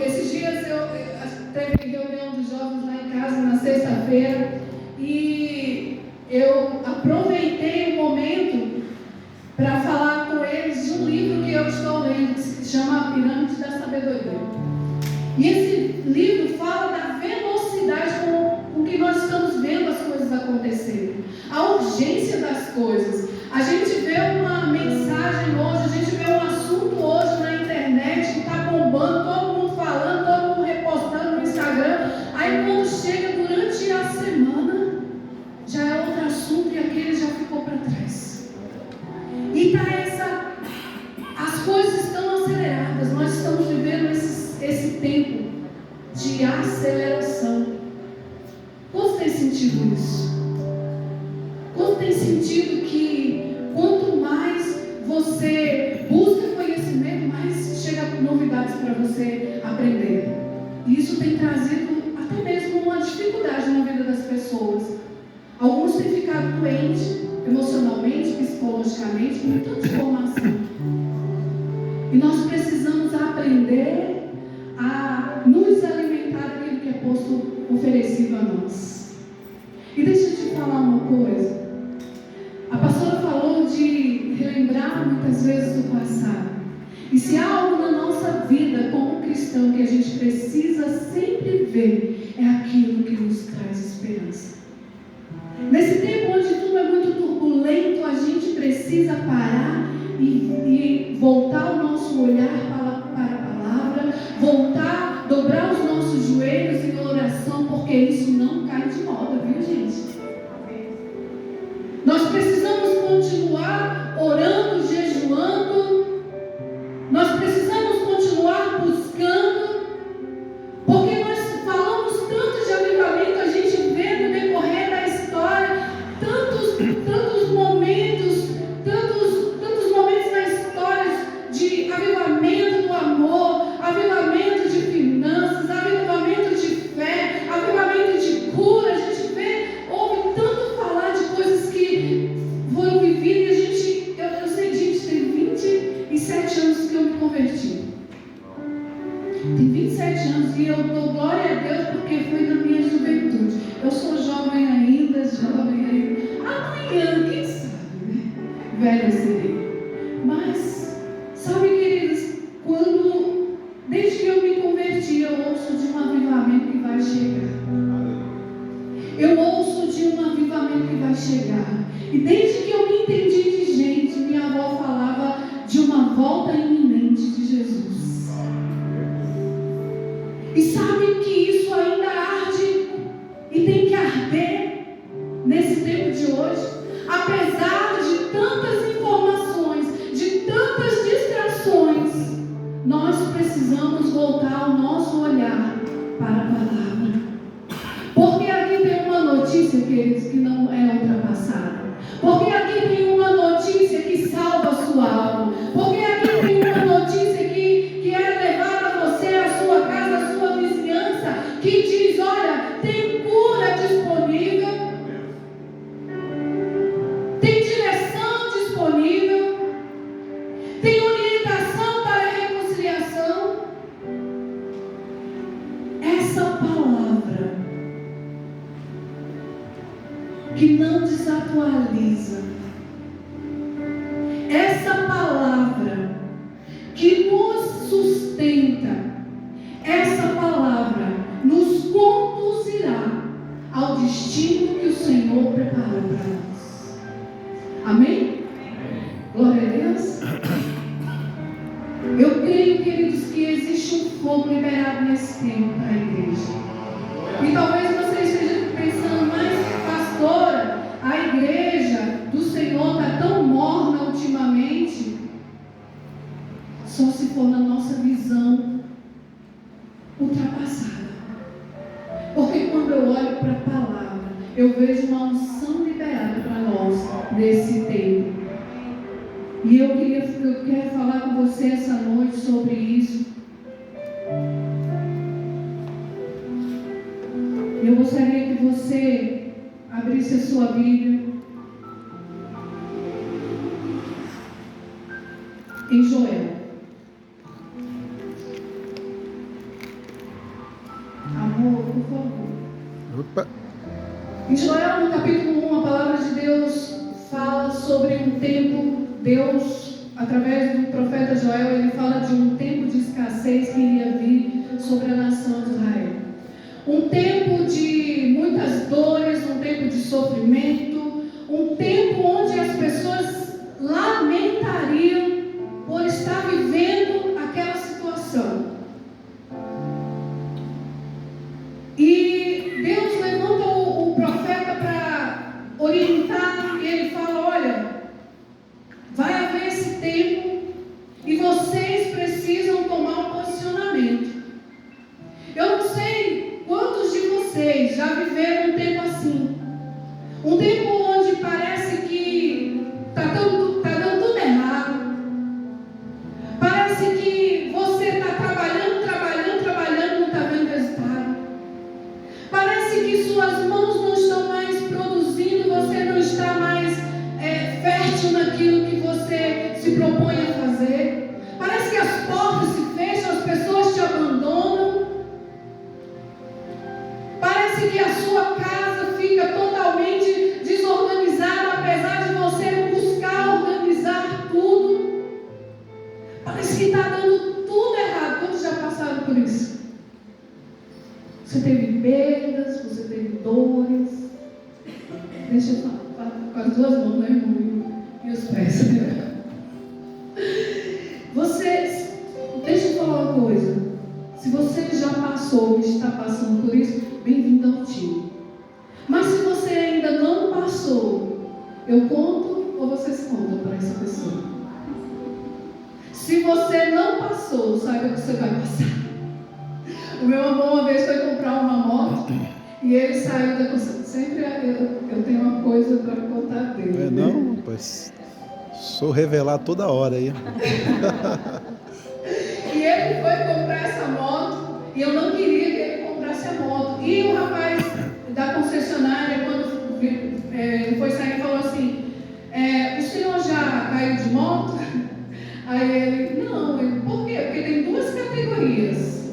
Esses dias teve reunião de jovens lá em casa na sexta-feira e eu aproveitei o momento para falar com eles de um livro que eu estou lendo, que se chama A Pirâmide da Sabedoria. E esse livro fala da velocidade com que nós estamos vendo as coisas acontecerem, a urgência das coisas. A gente vê uma mensagem hoje, a gente vê um assunto hoje na internet que está bombando, todo mundo falando, todo mundo repostando no Instagram. Aí quando chega durante a semana, já é outro assunto e aquele já ficou para trás. E as coisas estão aceleradas, nós estamos vivendo esse tempo de aceleração. Quanto tem sentido isso? Quanto tem sentido que quanto mais você busca conhecimento, mais chega novidades para você aprender. E isso tem trazido até mesmo uma dificuldade na vida das pessoas. Alguns têm ficado doentes emocionalmente, psicologicamente, com tanta informação. E nós precisamos aprender a nos alimentar daquilo que é posto oferecido a nós. E deixa eu te falar uma coisa. A pastora falou de relembrar muitas vezes o passado. E se há algo na nossa vida como cristão que a gente precisa sempre ver, é aquilo que nos traz esperança. Nesse tempo onde tudo é muito turbulento, a gente precisa parar e voltar o nosso olhar para a palavra, voltar, dobrar os nossos joelhos em oração, porque isso não cai de moda, viu, gente? Nós precisamos continuar orando, jejuando, nós precisamos continuar buscando, porque nós falamos tanto de avivamento, a gente vê no decorrer da história tantos momentos na história de avivamento do amor, avivamento de finanças, avivamento de fé, avivamento de cura. A gente ouve tanto falar de coisas que foram vividas e eu sei, gente, tem 27 anos que eu me converti. Tem 27 anos e eu dou glória a Deus porque foi na minha juventude. Eu sou jovem ainda. Amanhã, quem sabe, né? Velha serei. Mas, sabe, queridos, desde que eu me converti, eu ouço de um avivamento que vai chegar. Eu ouço de um avivamento que vai chegar. E desde que eu me entendi de gente, minha avó falava de uma volta iminente de Jesus. E sabe que isso ainda arde e tem que arder nesse tempo de hoje. Apesar de tantas informações, de tantas distrações, nós precisamos voltar o nosso olhar para a palavra. Porque aqui tem uma notícia, queridos, que não é ultrapassada. Porque aqui tem uma notícia que salva a sua alma. Porque aqui tem uma notícia que é levada a você, a sua casa, a sua vizinhança, que diz, olha, tem cura disponível, tem direção disponível, tem orientação para a reconciliação. Essa palavra que não desatualiza, essa palavra que nos sustenta, essa palavra nos conduzirá ao destino que o Senhor preparou para nós. Amém? Glória a Deus. Eu creio, queridos, que existe um fogo liberado nesse tempo para a igreja. E talvez você esteja pensando, mas pastora, a igreja do Senhor está tão morna ultimamente. Só se for na nossa visão ultrapassada. Porque quando eu olho para a palavra, eu vejo uma unção liberada para nós nesse tempo. E eu quero falar com você essa noite sobre isso. Eu gostaria que você abrisse a sua Bíblia em Joel. por favor. Opa. Em Joel, no capítulo 1, a palavra de Deus fala sobre um tempo. Deus, através do profeta Joel, ele fala de um tempo de escassez que iria vir sobre a nação de Israel. Um tempo de muitas dores, um tempo de sofrimento, um tempo onde as pessoas lamentariam por estar vivendo aquela situação. E Deus levanta o profeta para orientar, e ele fala: olha, vai haver esse tempo e vocês precisam tomar um posicionamento. Eu não sei quantos de vocês já viveram um tempo assim. Um tempo onde parece que está dando tudo errado. Parece que você está trabalhando, não está vendo resultado. Parece que suas mãos não estão mais produzindo, você não está mais fértil naquilo que você se propõe a fazer. Parece que as portas se fecham, as pessoas te abandonam. Parece que a sua casa fica totalmente desorganizada, apesar de você buscar organizar tudo. Parece que está dando tudo errado. Todos já passaram por isso. Você teve perdas, você teve dores. Deixa eu falar com as duas mãos, né, irmão? E os pés. Deixa eu falar uma coisa. Se você já passou ou está passando por isso, bem-vindo ao time. Mas se você ainda não passou, eu conto ou vocês contam para essa pessoa? Se você não passou, saiba que você vai passar. O meu amor uma vez foi comprar uma moto e ele saiu da concessionária. Sempre eu tenho uma coisa para contar dele. Não, pois sou revelar toda hora aí. E ele foi comprar essa moto e eu não queria que ele comprasse a moto. E o rapaz da concessionária, quando foi sair, falou assim: o senhor já caiu de moto? Aí ele: não. Por quê? Porque tem duas categorias: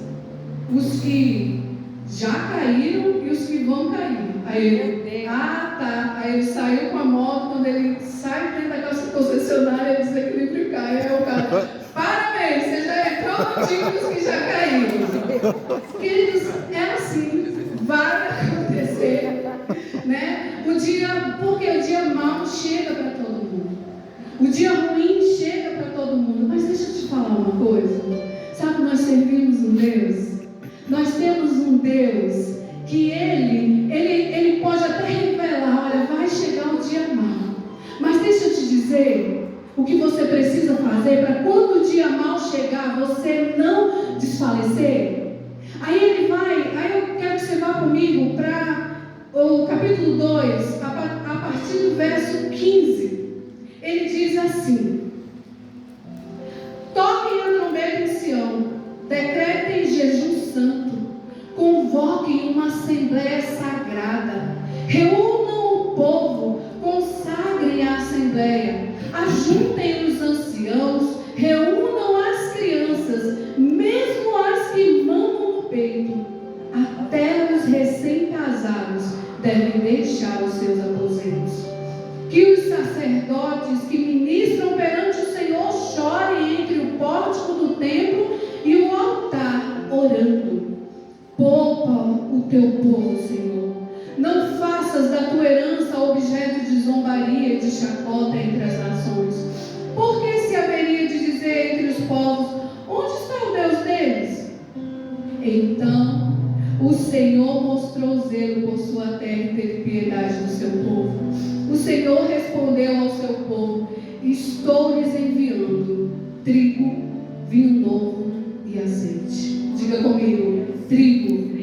os que já caíram e os que vão cair. Aí ele: tá. Aí ele saiu com a moto. Quando ele sai dentro daquela concessionária, ele desequilibra e cai. Aí o cara: parabéns, você já é promotivo dos que já caíram. Queridos, é assim, vai acontecer, né? Porque o dia mau chega para todo mundo. O dia ruim chega para todo mundo. Mas deixa eu te falar uma coisa. Sabe, nós servimos um Deus. Nós temos um Deus que Ele pode até revelar: olha, vai chegar o dia mau. Mas deixa eu te dizer o que você precisa fazer para quando o dia mau chegar, você não desfalecer. Aí eu quero que você vá comigo para o capítulo 2, a partir do verso 15. Ele diz assim: toquem a trombeta em Sião, decretem jejum santo, convoquem uma assembleia sagrada, reúnam o povo, consagrem a assembleia, ajuntem os anciãos, reúnam as crianças, mesmo as que mamam no peito. Até os recém-casados devem deixar os seus aposentos. Que os sacerdotes que ministram perante o Senhor chorem entre o pórtico do templo e o altar, orando: poupa o teu povo, Senhor. Não faças da tua herança objeto de zombaria e de chacota entre as nações. Por que se haveria de dizer entre os povos: onde está o Deus deles? Então o Senhor mostrou zelo por sua terra e teve piedade do seu povo. O Senhor respondeu ao seu povo: estou lhes enviando trigo, vinho novo e azeite. Diga comigo: trigo,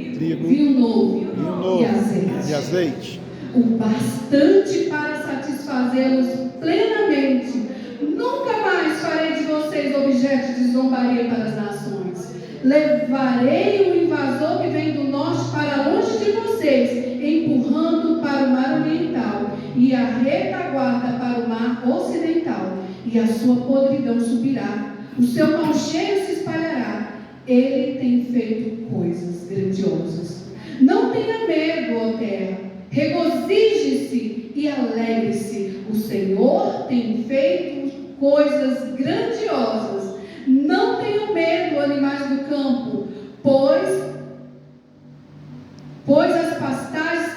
vinho novo e azeite. O bastante para satisfazê-los plenamente. Nunca mais farei de vocês objeto de zombaria para as nações. Levarei o invasor que vem do norte para longe de vocês, empurrando para o mar oriental, e a retaguarda para o mar ocidental, e a sua podridão subirá, o seu mau cheiro se espalhará. Ele tem feito coisas grandiosas. Não tenha medo, ó terra, regozije-se e alegre-se. O Senhor tem feito coisas grandiosas. Não tenham medo, animais do campo, pois as pastagens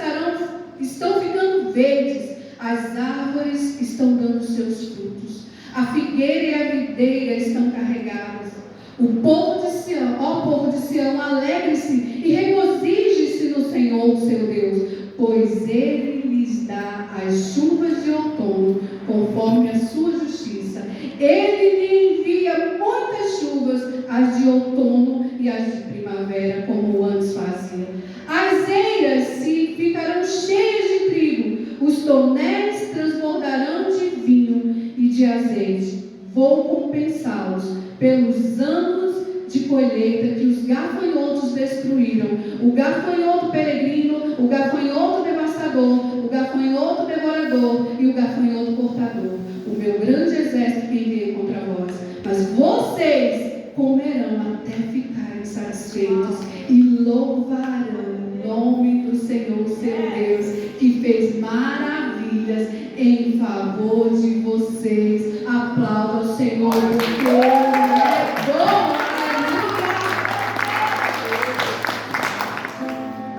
estão ficando verdes, as árvores estão dando seus frutos, a figueira e a videira estão carregadas. O povo de Sião, ó povo de Sião, alegre-se e regozije-se no Senhor, seu Deus, pois Ele lhes dá as chuvas de outono, conforme a sua justiça. Ele lhe envia muitas chuvas, as de outono e as de primavera, como antes fazia. As eiras ficarão cheias de trigo, os tonéis transbordarão de vinho e de azeite. Vou compensá-los pelos anos de colheita que os gafanhotos destruíram, o gafanhoto peregrino, o gafanhoto devastador, o gafanhoto devorador e o gafanhoto cortador. O meu grande exército que enviei contra vós. Mas vocês comerão até ficarem satisfeitos e louvarão o nome do Senhor, seu Deus, que fez maravilhas em favor de vocês. Aplauda o Senhor, porque Ele é bom.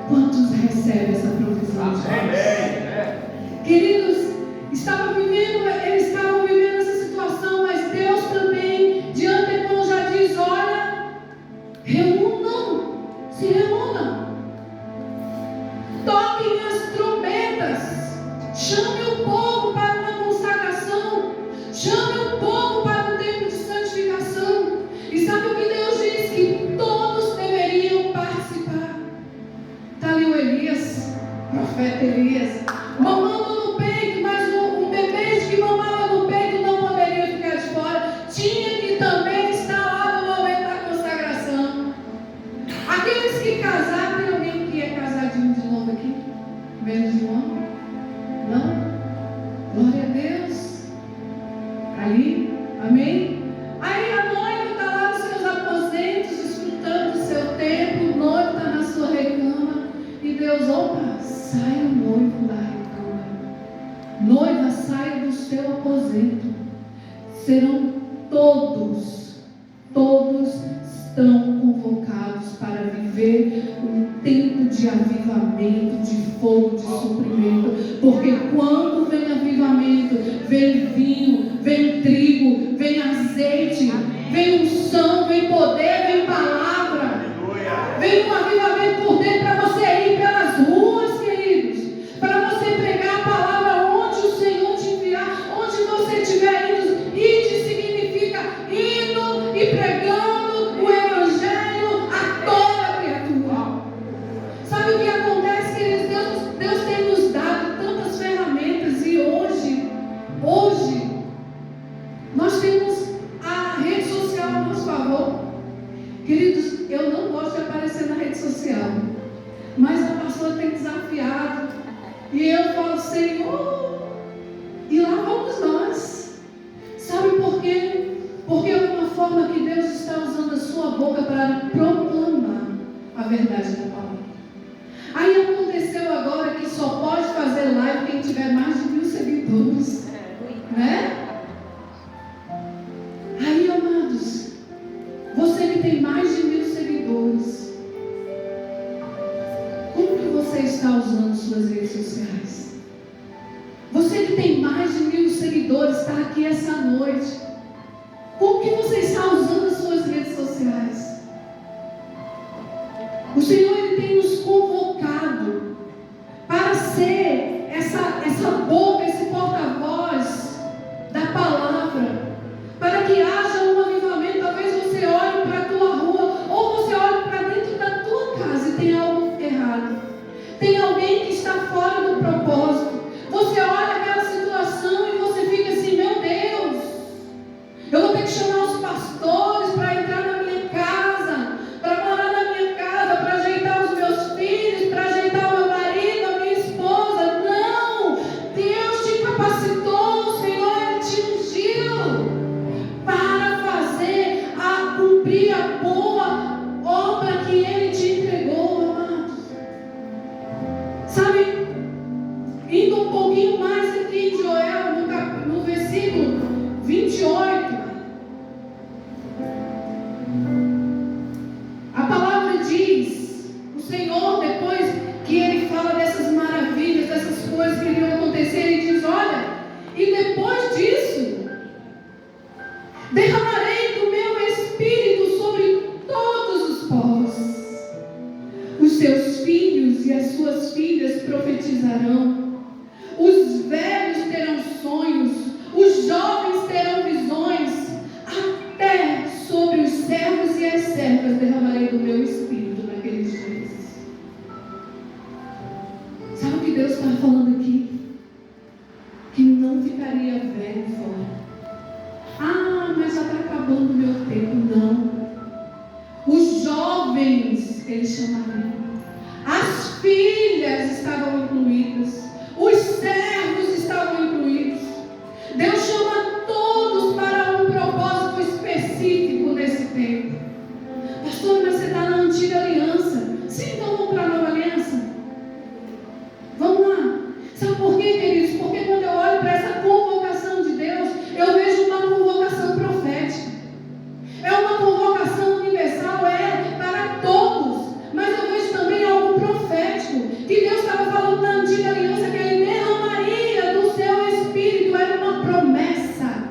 Quantos recebem essa provisão? Queridos, eles estavam vivendo essa situação, mas Deus também, de antemão, já diz: olha, se reúnam, toquem as trombetas, chame o povo para uma consagração, chame o povo para um tempo de santificação. E sabe o que Deus diz? Que todos deveriam participar. Está ali o Elias, o profeta Elias, mamando no peito, mas um bebê que mamava no peito não poderia ficar de fora, tinha que também estar lá no momento da consagração. Aqueles que casaram, tem alguém que é casadinho de novo aqui? Menos de um ano? Não? Glória a Deus. Ali, amém? Aí a noiva está lá nos seus aposentos, desfrutando do seu tempo, o noivo está na sua recama, e Deus, opa, sai o noivo da recama. Noiva, sai do seu aposento. Serão todos estão convocados para viver um tempo de avivamento, de fogo, de suprimento. Porque quando vem avivamento, vem vinho, vem trigo, vem azeite, vem unção, vem poder, vem palavra. Vem um avivamento por dentro para você ir pelas ruas, queridos, para você pregar a palavra onde o Senhor te enviar, onde você estiver indo. Ide significa indo e pregando o evangelho a toda criatura. Sabe o que acontece, queridos? Deus tem nos dado tantas ferramentas, e hoje nós temos a rede social a nosso favor. Queridos, eu não gosto de aparecer na rede social, mas a pastora tem desafiado, e eu falo: Senhor, e lá vamos nós. Sabe por quê? Porque é uma forma que Deus está usando a sua boca para proclamar a verdade da palavra. Aí aconteceu agora que só pode fazer live quem tiver mais de 1000 seguidores, né? Aí, amados, você que tem mais de 1000 seguidores, como que você está usando suas redes sociais? Você que tem mais de 1000 seguidores, está aqui essa noite, como que você está usando as suas redes sociais? O Senhor, Ele tem nos convocado para ser essa boca, esse porta-voz da palavra, para que haja um avivamento. Talvez você olhe para a tua rua, ou você olhe para dentro da tua casa e tem algo errado. Tem alguém que está fora do propósito. Você olha aquela situação e você fica assim: meu Deus, servas derramarei do meu espírito naqueles dias. Sabe o que Deus está falando aqui? Que não ficaria velho fora. Ah, mas já está acabando o meu tempo. Não. Os jovens, ele chamaria. As filhas estavam incluídas. Os servos estavam incluídos. Deus chama todos para um propósito específico nesse tempo. Pastor, mas você está na antiga aliança. Sim, então vamos para a nova aliança. Vamos lá. Sabe por quê, queridos? Porque quando eu olho para essa convocação de Deus, eu vejo uma convocação profética. É uma convocação universal, é para todos. Mas eu vejo também algo profético. Que Deus estava falando na antiga aliança, que Ele derramaria do seu Espírito. Era uma promessa.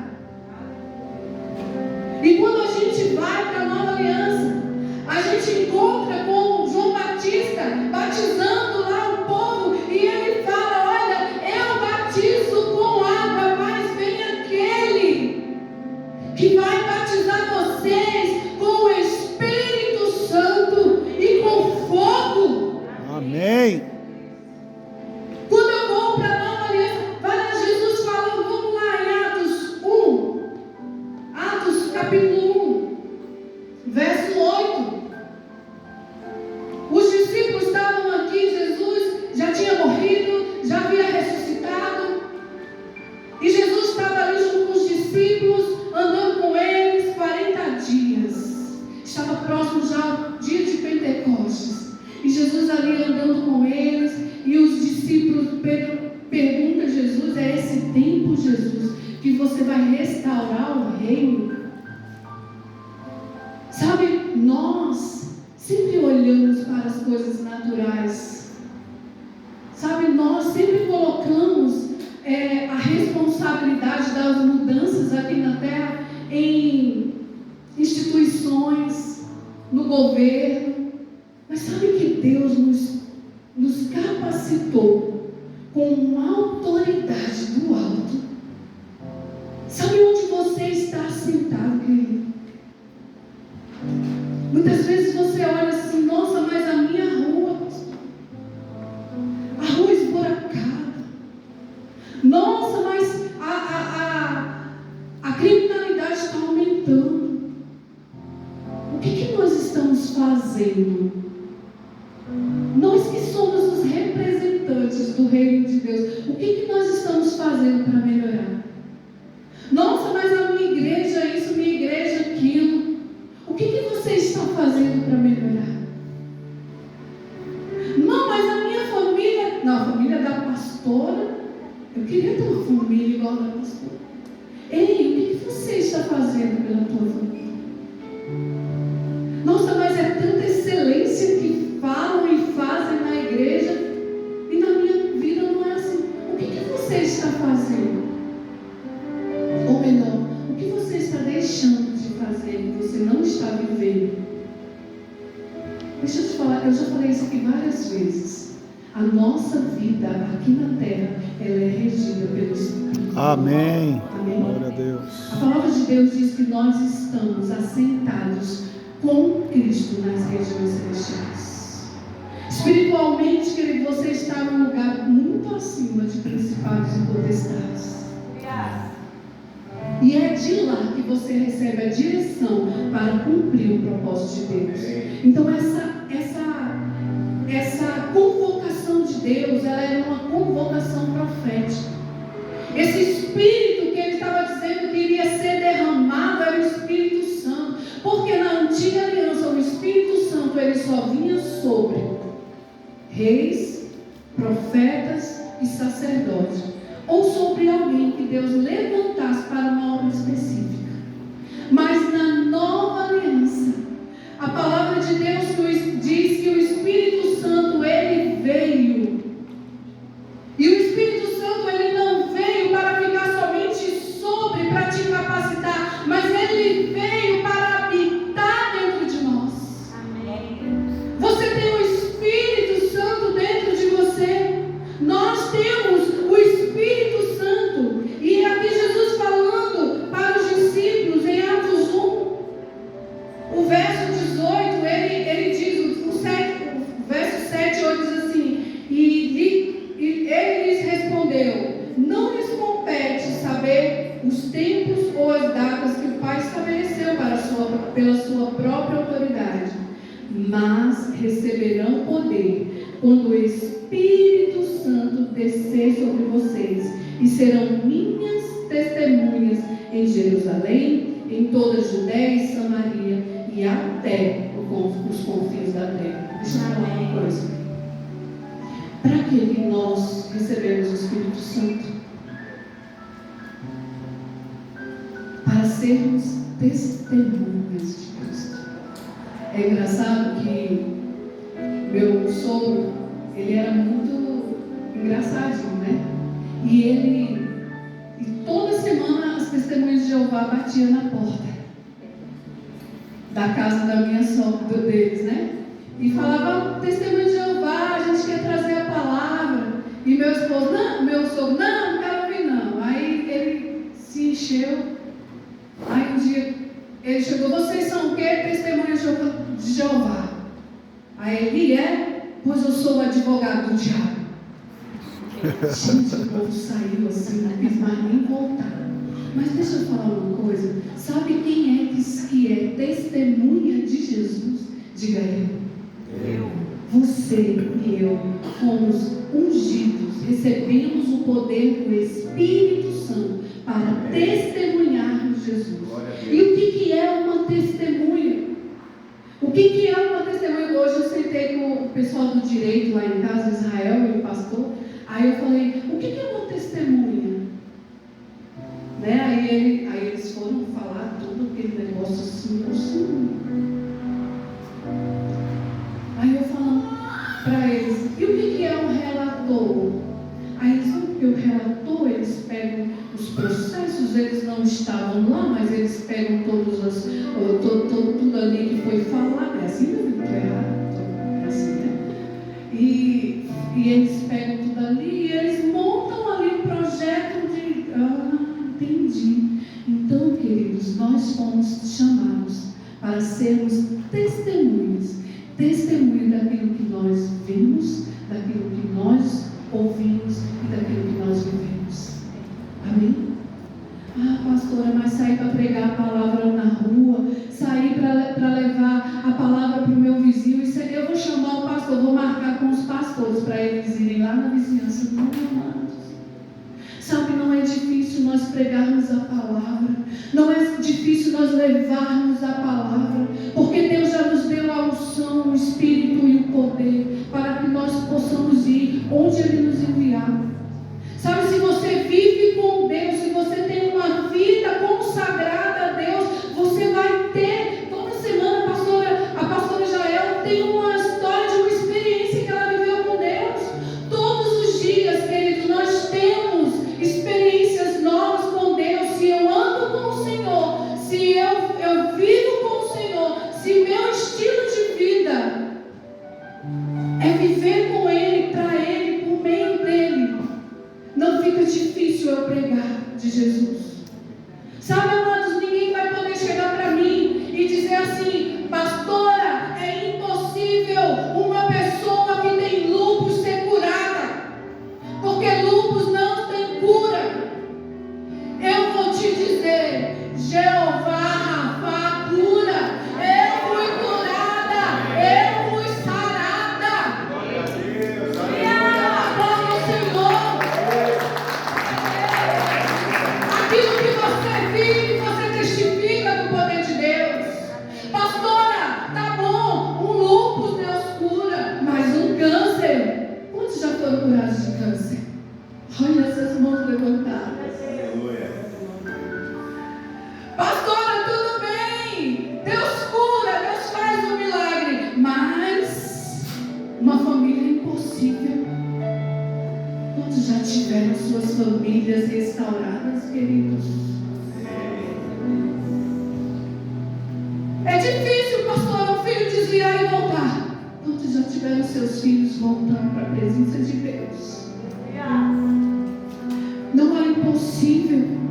E quando a gente vai para a nova aliança, a gente encontra com João Batista batizando lá o povo. E ele fala, olha, eu batizo com água, mas vem aquele que vai batizar vocês com o Espírito Santo e com fogo. Amém. Quando eu vou para a nova aliança, vai lá Jesus falando, vamos lá em Atos 1, Atos capítulo 1, verso 8. Os discípulos estavam aqui, Jesus já tinha morrido, já havia ressuscitado, e Jesus estava ali junto com os discípulos, andando com eles 40 dias. Estava próximo já ao dia de Pentecostes. E Jesus ali andando com eles, e os discípulos, Pedro pergunta a Jesus, é esse tempo, Jesus, que você vai restaurar o reino? Sabe, nós sempre olhamos para as coisas naturais. Sabe, nós sempre colocamos a responsabilidade das mudanças aqui na terra em instituições, no governo. Mas sabe que Deus nos capacitou com uma autoridade do alto. Sabe onde você está sentado, querido? Muitas vezes você olha assim, nossa, mas a minha rua, a rua esburacada. Nossa, mas a criminalidade está aumentando. O que nós estamos fazendo? Nós que somos os representantes do reino de Deus, o que nós estamos fazendo para melhorar? Nossa, mas a minha igreja isso, minha igreja aquilo. O que você está fazendo para melhorar? Não, mas a minha família, não, a família da pastora, eu queria ter uma família igual a da pastora. Ei, o que você está fazendo pela tua família? Nossa, mas é tanta excelência que falam e fazem na igreja, e na minha vida não é assim. O que você está fazendo? Ou melhor, o que você está deixando de fazer que você não está vivendo? Deixa eu te falar, eu já falei isso aqui várias vezes. A nossa vida aqui na terra, ela é regida pelo Espírito. Amém. Amém. Glória a Deus. A palavra de Deus diz que nós estamos assentados com Cristo nas regiões celestiais. Espiritualmente, querido, você está num lugar muito acima de principados e potestades. E é de lá que você recebe a direção para cumprir o propósito de Deus. Então essa convocação de Deus, ela era uma convocação profética. Esse Espírito que ele estava dizendo que iria ser derramado era o Espírito Santo. Porque na antiga aliança o Espírito Santo ele só vinha sobre reis, profetas e sacerdotes, ou sobre alguém que Deus levantasse para uma obra específica. Mas na nova aliança, a palavra de Deus diz que o Espírito Santo ele veio. E o Espírito Santo ele não veio para ficar somente sobre, para te capacitar, mas ele veio para habitar dentro de nós. Amém. Você tem o Espírito Santo dentro de você. Nós temos o Espírito Santo. E aqui Jesus falando mas receberão poder quando o Espírito Santo descer sobre vocês, e serão minhas testemunhas em Jerusalém, em toda a Judéia e Samaria e até os confins da terra. Deixa eu falar uma coisa. Para que nós recebemos o Espírito Santo? Para sermos testemunhas de Cristo. É engraçado que meu sogro, ele era muito engraçadinho, né? E toda semana as testemunhas de Jeová batiam na porta da casa da minha sogra, deles, né? E falava, testemunha de Jeová, a gente quer trazer a palavra. E meu sogro, não quero ouvir não. Aí ele se encheu. Aí um dia ele chegou, vocês são o quê? Testemunha de Jeová. Aí ele pois eu sou o advogado do diabo. Gente, o povo saiu assim, não quis mais nem voltar. Mas deixa eu falar uma coisa. Sabe quem é que é testemunha de Jesus? Diga eu. Você e eu fomos ungidos, recebemos o poder do Espírito Santo para testemunharmos Jesus. E o que é uma testemunha? O que é uma testemunha? Hoje eu sentei com o pessoal do direito lá em casa, Israel e o pastor. Aí eu falei, o que é uma testemunha? Né? Aí eles foram falar todo aquele negócio assim. Aí eu falando para eles, e o que é um relator? Aí eles falam que o relator, eles pegam os processos, eles não estavam lá, mas eles pegam tudo ali que foi falado. É assim, não estou errado? É assim, né? E eles pegam tudo ali e eles montam ali um projeto de... entendi. Então, queridos, nós fomos chamados para sermos testemunhas daquilo que nós vimos, daquilo que nós ouvimos e daquilo que nós vivemos. Amém? Pastora, mas sair para pregar a palavra na rua, sair para levar a palavra para o meu vizinho, eu vou chamar o pastor, vou marcar com os pastores para eles irem lá na vizinhança. Não, amados. Sabe, não é difícil nós pregarmos a palavra, não é difícil nós levarmos a palavra, porque Deus já nos deu a unção, o Espírito e o poder para que nós possamos ir onde Ele nos enviar. Sabe, se você vive com Deus, se você tem uma vida consagrada a Deus, você vai ter, toda semana a pastora Jael tem uma história de uma experiência que ela viveu com Deus. Todos os dias, queridos, nós temos experiências novas com Deus. Se eu ando com o Senhor, se eu vivo com o Senhor, se meu estilo de vida é viver com Ele, para Ele, por meio dEle, não fica difícil eu pregar de Jesus. Sabe, amados, ninguém vai poder chegar para mim e dizer assim, pastora, é impossível uma pessoa que tem lúpus ser curada, porque lúpus não tem cura. Eu vou te dizer, Jeová Rafa cura. Eu fui curada, eu fui sarada. Glória a Deus, glória ao Senhor. Aquilo que você vive, você testifica do poder de Deus. Pastora, tá bom, um lúpus Deus cura, mas um câncer, quantos já foram curados de câncer? Olha essas mãos levantadas. Pastora, tudo bem, Deus cura, Deus faz um milagre, mas uma família é impossível. Quantos já tiveram suas famílias restauradas, queridos? É difícil, pastor, um filho desviar e voltar. Quantos já tiveram seus filhos voltando para a presença de Deus? Não é impossível.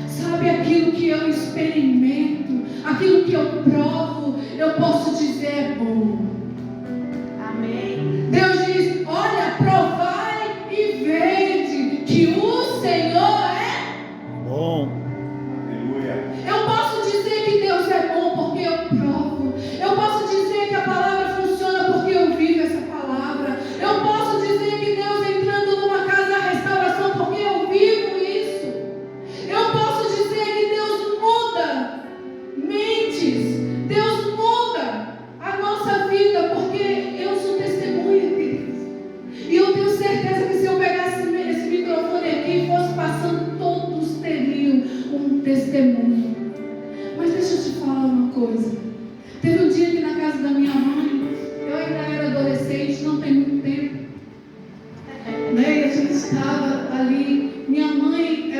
Sabe, aquilo que eu experimento, aquilo que eu provo, eu posso dizer é bom. Amém. Deus diz, olha, provai e vede que o Senhor é bom. Eu posso dizer que Deus é bom porque eu provo. Eu posso dizer que a palavra funciona não tem muito tempo, né? E a gente estava ali. Minha mãe,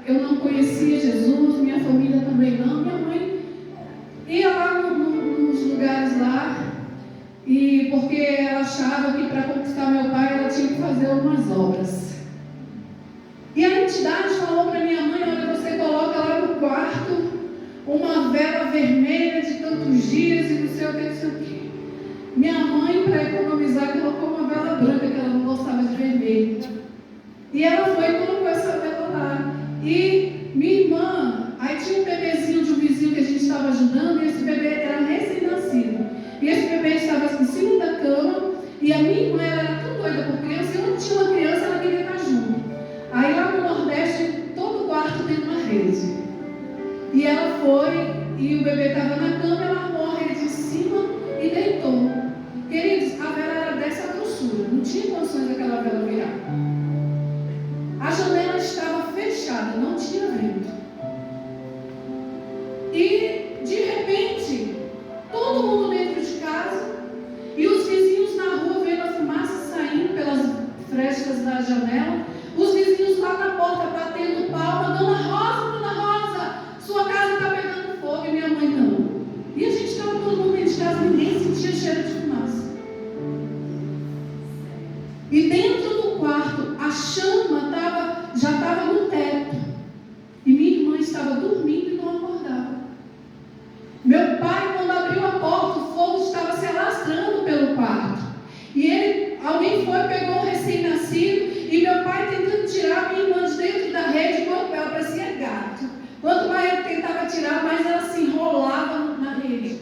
eu não conhecia Jesus, minha família também não. Minha mãe ia lá nos lugares lá, e porque ela achava que para conquistar meu pai ela tinha que fazer algumas obras. E a entidade falou para minha mãe: olha, você coloca lá no quarto uma vela vermelha de tantos dias e não sei o que, não sei o que. Minha mãe, para economizar, colocou uma vela branca, que ela não gostava de vermelho. E ela foi e colocou essa vela lá. E minha irmã, aí tinha um bebezinho de um vizinho que a gente estava ajudando, e esse bebê era recém-nascido. E esse bebê estava em cima da cama, e a minha irmã, ela era tão doida por criança, e onde tinha uma criança, ela queria estar junto. Aí lá no Nordeste, todo quarto tem uma rede. E ela foi, e o bebê estava na cama, ela armou a rede em cima e deitou. Queridos, a vela era dessa grossura, não tinha condições daquela vela virar. A janela estava fechada, não tinha vento. E, de repente, todo mundo dentro de casa, e os vizinhos na rua vendo a fumaça saindo pelas frestas da janela, os vizinhos lá na porta batendo palma: Dona Rosa, sua casa está pegando fogo. E minha mãe não. E a gente estava todo mundo dentro de casa, ninguém sentia cheiro de fumaça. E dentro do quarto, a chama já estava no teto. E minha irmã estava dormindo e não acordava. Meu pai, quando abriu a porta, o fogo estava se alastrando pelo quarto. E alguém foi, pegou o recém-nascido, e meu pai tentando tirar minha irmã de dentro da rede, quando ela parecia gato. Quanto mais ele tentava tirar, mais ela se enrolava na rede.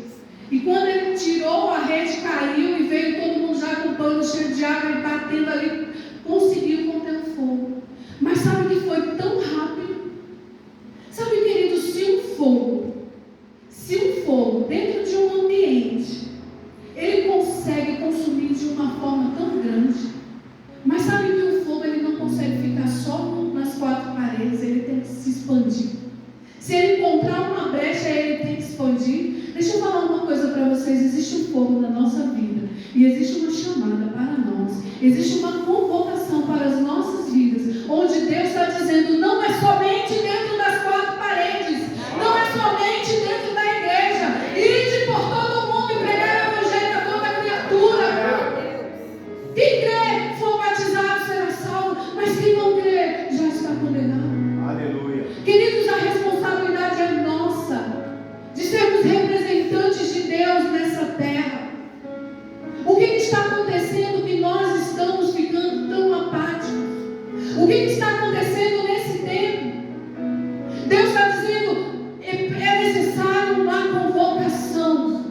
E quando ele tirou, a rede caiu e veio todo mundo já com pano cheio de água e batendo ali, conseguiu conter o fogo. Mas sabe que foi tão rápido? Sabe, querido, se um fogo dentro de um ambiente, ele consegue consumir de uma forma tão grande. Mas sabe que o fogo, ele não consegue ficar só nas quatro paredes, ele tem que se expandir. Se ele encontrar uma brecha, ele tem que expandir. Deixa eu falar uma coisa para vocês: existe um fogo na nossa vida, e existe uma chamada para nós, existe uma convocação para as nossas vidas, onde Deus está dizendo: não é somente dentro das quatro paredes, não é somente dentro da igreja. Ide por todo mundo e pregar o evangelho a toda criatura. Quem crê, for batizado, será salvo, mas quem não crê, já está condenado. Aleluia. Queridos, a responsabilidade é nossa, de sermos representantes de Deus nessa terra. O que está acontecendo que nós estamos ficando tão apáticos? O que está acontecendo nesse tempo? Deus está dizendo: é necessário uma convocação.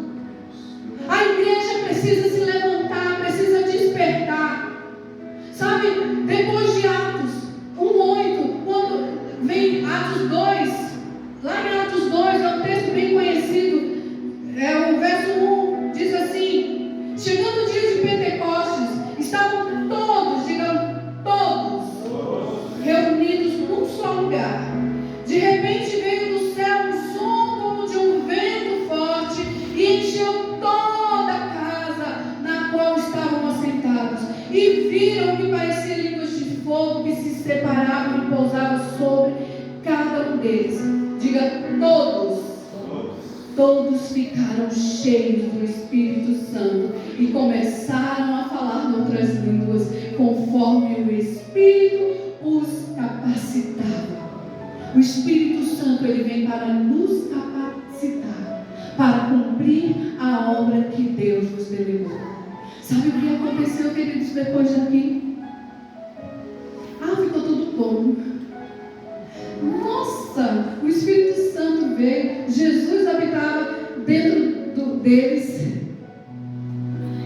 A igreja precisa se levantar, precisa despertar. Sabe, depois de Atos 1:8, quando vem Atos 2, lá em Atos 2, é um texto bem conhecido, o verso 1 diz assim: chegando o dia de Pentecostes, estavam todos, digam todos, reunidos num só lugar. De repente veio do céu um som como de um vento forte e encheu toda a casa na qual estavam assentados. E viram que pareciam línguas de fogo que se separavam e pousavam sobre cada um deles. Diga todos. Todos ficaram cheios do Espírito Santo e começaram a falar em outras línguas, conforme o Espírito os capacitava. O Espírito Santo, ele vem para nos capacitar, para cumprir a obra que Deus nos delegou. Sabe o que aconteceu, queridos, depois daqui? Ficou tudo bom. Nossa, o Espírito Santo veio, Jesus habitava dentro deles.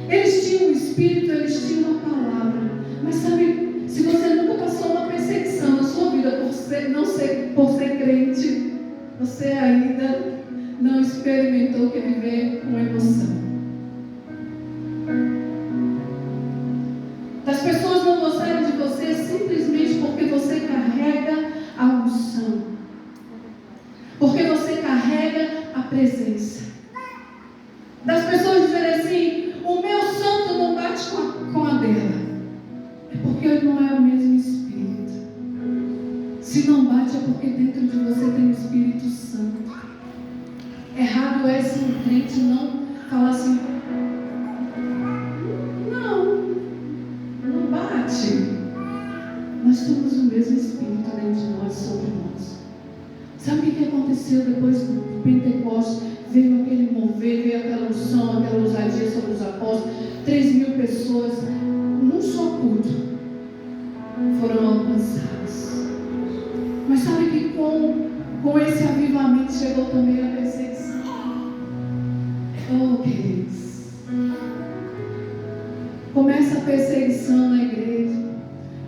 Eles tinham o Espírito, eles tinham a palavra. Mas sabe, se você nunca passou uma perseguição na sua vida por ser crente, você ainda não experimentou o que é viver com emoção. Das pessoas não gostarem de você simplesmente porque você carrega a unção, porque você carrega a presença. Das pessoas dizerem assim: o meu santo não bate bate com a dela, é porque não é o mesmo Espírito. Se não bate, é porque dentro de você tem o Espírito Santo. Errado é se um crente não falar assim, não bate. Nós temos o mesmo Espírito dentro de nós, sobre nós. Sabe o que aconteceu depois do Pentecostes? Veio aquele mover, veio aquela unção, aquela ousadia sobre os apóstolos. 3.000 pessoas, num só culto, foram alcançadas. Mas sabe que com esse avivamento chegou também a perseguição. Oh, queridos. Começa a perseguição na igreja.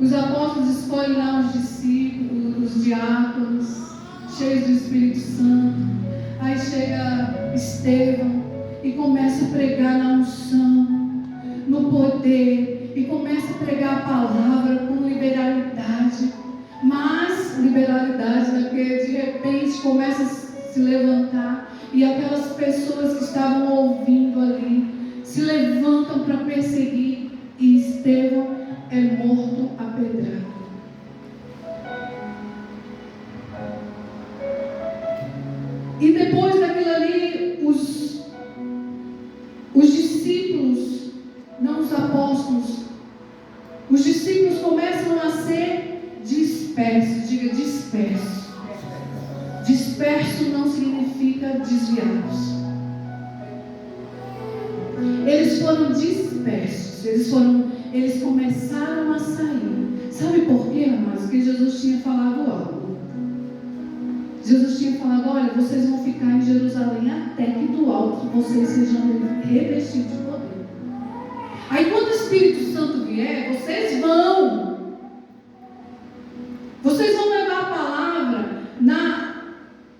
Os apóstolos escolhem lá os discípulos, os diáconos, cheios do Espírito Santo. Aí chega Estevão e começa a pregar na unção, no poder, e começa a pregar a palavra com liberalidade. Mas liberalidade, porque de repente começa a se levantar, e aquelas pessoas que estavam ouvindo ali se levantam para perseguir, e Estevão é morto a pedrada. E depois daquilo ali, os discípulos, não os apóstolos, os discípulos começam a ser dispersos. Diga disperso. Disperso não significa desviados. Eles foram dispersos. Eles começaram a sair. Sabe por quê, amados? Porque Jesus tinha falado algo. Jesus tinha falado, olha, vocês vão ficar em Jerusalém até que do alto vocês sejam revestidos de poder. Aí quando o Espírito Santo vier, vocês vão levar a palavra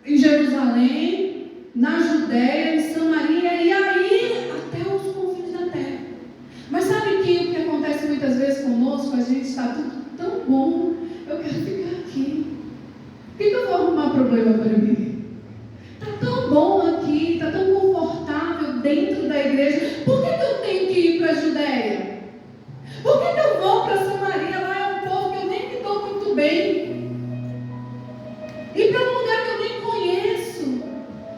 em Jerusalém, na Judéia, em Samaria, e aí até os confins da terra. Mas sabe que o que acontece muitas vezes conosco? A gente está tudo tão bom, eu quero ficar aqui. Por que eu vou arrumar problema para mim? Está tão bom aqui, está tão confortável dentro da igreja. Por que eu tenho que ir para a Judéia? Por que eu vou para Samaria? Lá é um povo que eu nem me dou muito bem. E para um lugar que eu nem conheço.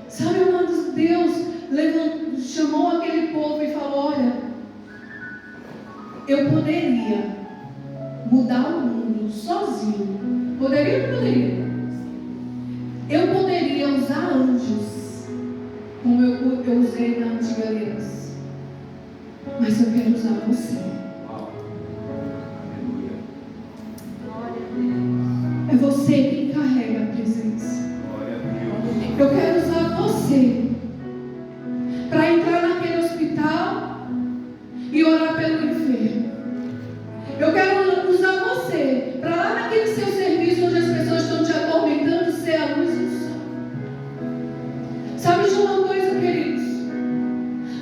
Sabe, amados, Deus chamou aquele povo e falou, olha, eu poderia mudar o mundo sozinho. Poderia ou não poderia? Eu poderia usar anjos, como eu usei na antiga aliança. Mas eu quero usar você. É você quem carrega a presença. Eu quero usar você para entrar naquele hospital e orar pelo enfermo. Eu quero usar você para lá naquele seu serviço onde as pessoas estão te atormentando ser a luz do sol. Sabe de uma coisa, queridos?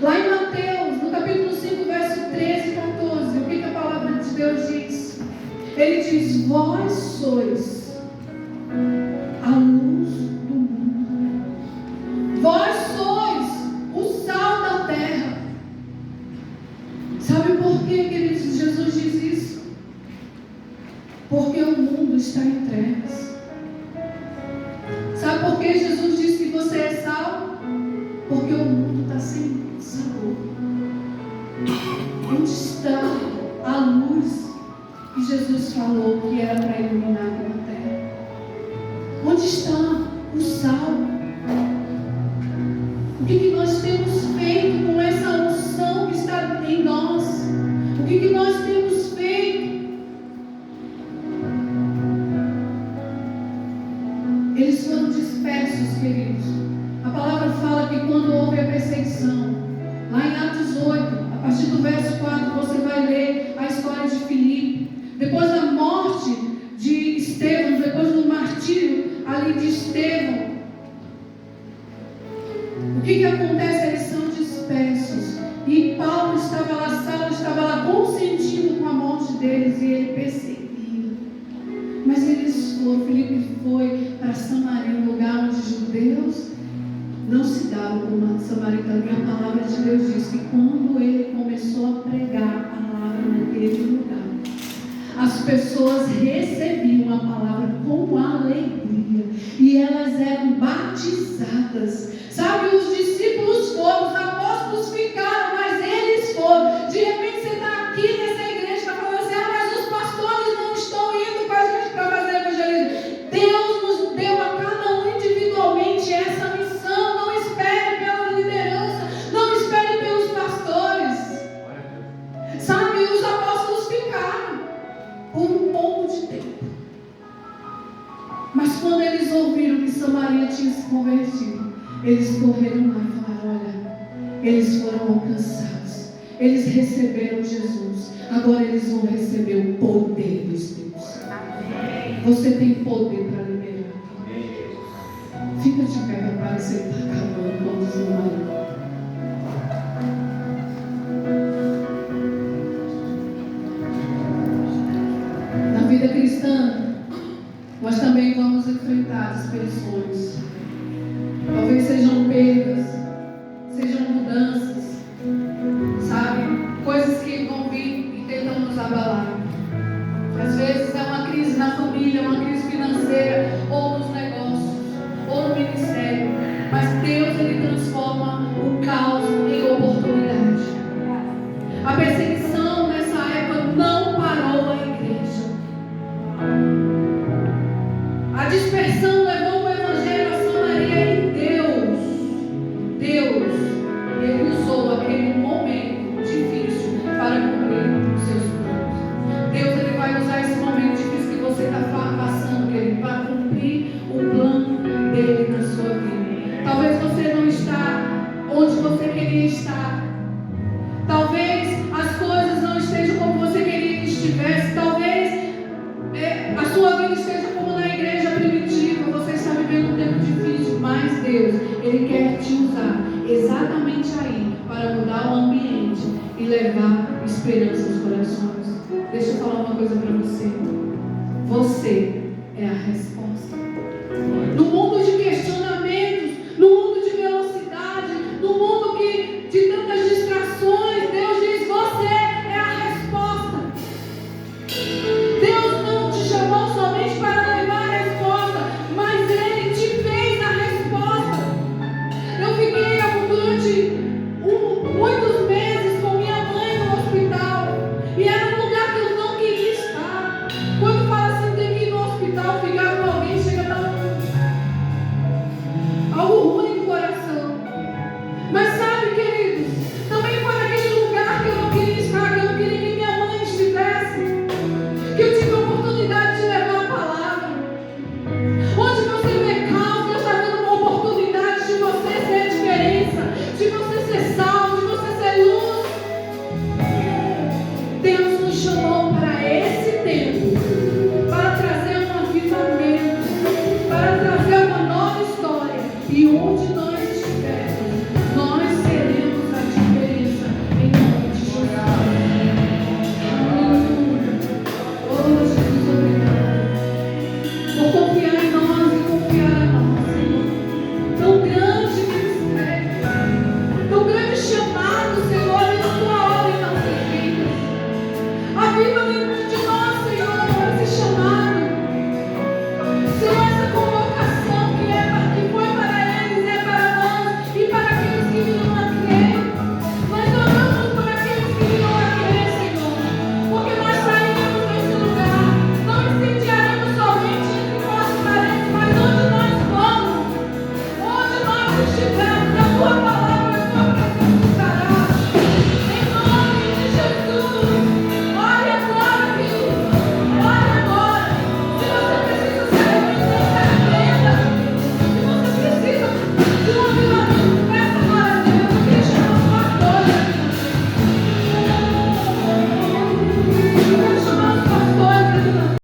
Lá em Mateus, no capítulo 5, verso 13 e 14, o que a palavra de Deus diz? Ele diz, vós sois a luz do mundo. Vós sois o sal da terra. Sabe por quê, queridos? Jesus diz isso. Porque o mundo está em trevas. Sabe por que Jesus diz que você é sal? Porque o mundo está sem sabor. Onde está a luz que Jesus falou que era para iluminar a terra? Onde está o sal? O que nós temos feito com essa unção que está em nós? O que nós temos feito? Eles foram dispersos, queridos. A palavra fala que quando houve a perseguição, lá em Atos 8, a partir do verso 4, você vai ler a história de Filipe. Depois da morte de Estevão, depois do martírio ali de Estevão, o que acontece? Eles são dispersos. E Paulo estava lá, Saulo estava lá consentindo com a morte deles, e ele perseguia. Mas eles foram, Filipe foi para Samaria, um lugar onde os judeus não se davam com uma samaritana. E a palavra de Deus diz que quando ele começou a pregar a naquele lugar. As pessoas recebiam a palavra com alegria e elas eram batizadas. Sabe, os discípulos foram, os apóstolos ficaram, mas eles foram. De repente você está aqui nessa igreja, está falando assim: mas os pastores não estão indo com a gente para fazer evangelismo. Deus nos deu a cada um individualmente essa missão. Não espere pela liderança, não espere pelos pastores. Sabe, os apóstolos ficaram por um pouco de tempo. Mas quando eles ouviram que Samaria tinha se convertido, eles correram lá e falaram: olha, eles foram alcançados, eles receberam Jesus, agora eles vão receber o poder do Espírito Santo. Você tem poder para liberar. Fica de pé, para você está acabando, como diz o marido. Na vida cristã, nós também vamos enfrentar dispersões. Talvez sejam perdas, sejam mudanças, sabe? Coisas que vão vir e tentam nos abalar. Às vezes é uma crise na família, uma crise financeira, ou nos negócios, ou no ministério. Mas Deus, Ele transforma o caos em oportunidade. A perseguição nessa época não parou a igreja. A dispersão levou o evangelho a Samaria e Deus, Ele usou aquele momento difícil para cumprir os seus planos. Deus, Ele vai usar esse momento difícil que você está passando, querido, para cumprir o plano dele na sua vida. Talvez você não está onde você queria estar. Talvez as coisas não estejam como você queria que estivesse. Talvez a sua vida esteja como na igreja primitiva. Você está vivendo um tempo difícil, mas Deus, Ele quer te usar exatamente aí para mudar o ambiente e levar esperança aos corações. Deixa eu falar uma coisa para você. Você é a resposta.